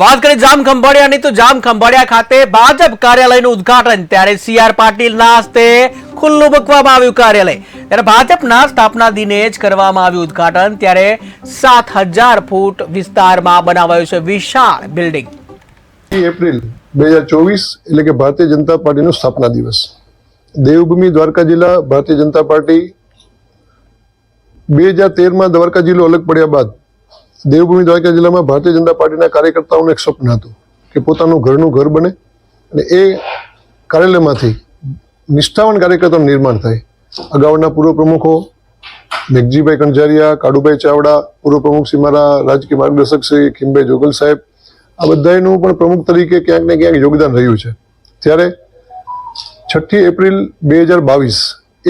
વાત કરી જામખંભાળિયાની તો જામખંભાળિયા ખાતે ભાજપ કાર્યાલયનું ઉદ્ઘાટન ત્યારે CR પાટીલના હસ્તે ખુલ્લું મૂકવામાં આવ્યું કાર્યાલય। ત્યારે ભાજપના સ્થાપના દિને જ કરવામાં આવ્યું ઉદ્ઘાટન। ત્યારે 7000 ફૂટ વિસ્તારમાં બનાવાયું છે વિશાળ બિલ્ડિંગ। એપ્રિલ 2024 એટલે કે ભારતીય જનતા પાર્ટીનો સ્થાપના દિવસ। દેવભૂમિ દ્વારકા જિલ્લા ભારતીય જનતા પાર્ટી 2013માં દ્વારકા જિલ્લો અલગ પડ્યા બાદ દેવભૂમિ દ્વારકા જિલ્લામાં ભારતીય જનતા પાર્ટીના કાર્યકર્તાઓનું એક સ્વપ્ન હતું કે પોતાનું ઘરનું ઘર બને અને એ કાર્યાલયમાંથી નિષ્ઠાવાન કાર્યકર્તાઓનું નિર્માણ થાય। અગાઉના પૂર્વ પ્રમુખો મેઘજીભાઈ કણઝારિયા, કાળુભાઈ ચાવડા, પૂર્વ પ્રમુખ શ્રી મારા રાજકીય માર્ગદર્શક શ્રી ખીમભાઈ જોગલ સાહેબ, આ બધાનું પણ પ્રમુખ તરીકે ક્યાંક ને ક્યાંક યોગદાન રહ્યું છે। ત્યારે 6 એપ્રિલ 2022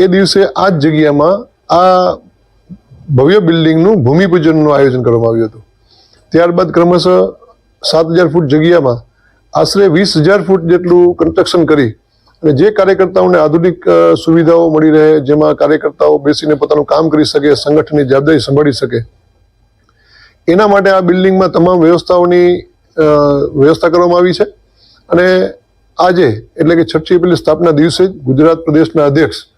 એ દિવસે આ જ જગ્યામાં આ ભવ્ય બિલ્ડિંગનું ભૂમિપૂજનનું આયોજન કરવામાં આવ્યું હતું। ત્યારબાદ ક્રમશઃ 7000 ફૂટ જગ્યામાં આશરે 20000 ફૂટ જેટલું કન્સ્ટ્રક્શન કરી અને જે કાર્યકર્તાઓને આધુનિક સુવિધાઓ મળી રહે, જેમાં કાર્યકર્તાઓ બેસીને પોતાનું કામ કરી શકે, સંગઠનની જવાબદારી સંભાળી શકે, એના માટે આ બિલ્ડિંગમાં તમામ વ્યવસ્થાઓની વ્યવસ્થા કરવામાં આવી છે। અને આજે એટલે કે 6 એપ્રિલ સ્થાપના દિવસે જ ગુજરાત પ્રદેશના અધ્યક્ષ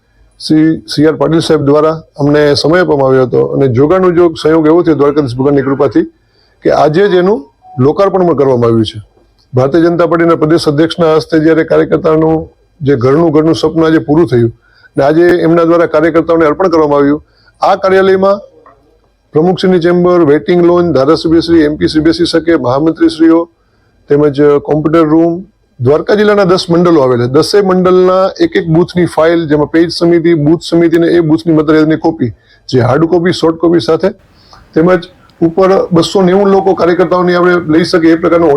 શ્રી CR પાટીલ સાહેબ દ્વારા અમને સમય આપવામાં આવ્યો હતો અને જોગાનું જો સહયોગ એવો થયો દ્વારકાધીશ ભગવાનની કૃપાથી કે આજે જ એનું લોકાર્પણ પણ કરવામાં આવ્યું છે। ભારતીય જનતા પાર્ટીના પ્રદેશ અધ્યક્ષના હસ્તે જ્યારે કાર્યકર્તાનું જે ઘરનું સપનું આજે પૂરું થયું અને આજે એમના દ્વારા કાર્યકર્તાઓને અર્પણ કરવામાં આવ્યું। આ કાર્યાલયમાં પ્રમુખશ્રીની ચેમ્બર, વેઇટિંગ લોન્જ, ધારાસભ્યશ્રી, MP શ્રી બેસી શકે, મહામંત્રીશ્રીઓ તેમજ કોમ્પ્યુટર રૂમ, દ્વારકા જિલ્લાના 10 મંડળો આવેલા, 10 મંડળના એક બૂથની ફાઇલ, જેમાં પેજ સમિતિ, બૂથ સમિતિ અને એ બૂથની મતદારની કોપી, જે હાર્ડ કોપી, સોફ્ટ કોપી સાથે, તેમજ ઉપર 290 લોકો કાર્યકર્તાઓની આપણે લઈ શકે એ પ્રકારનું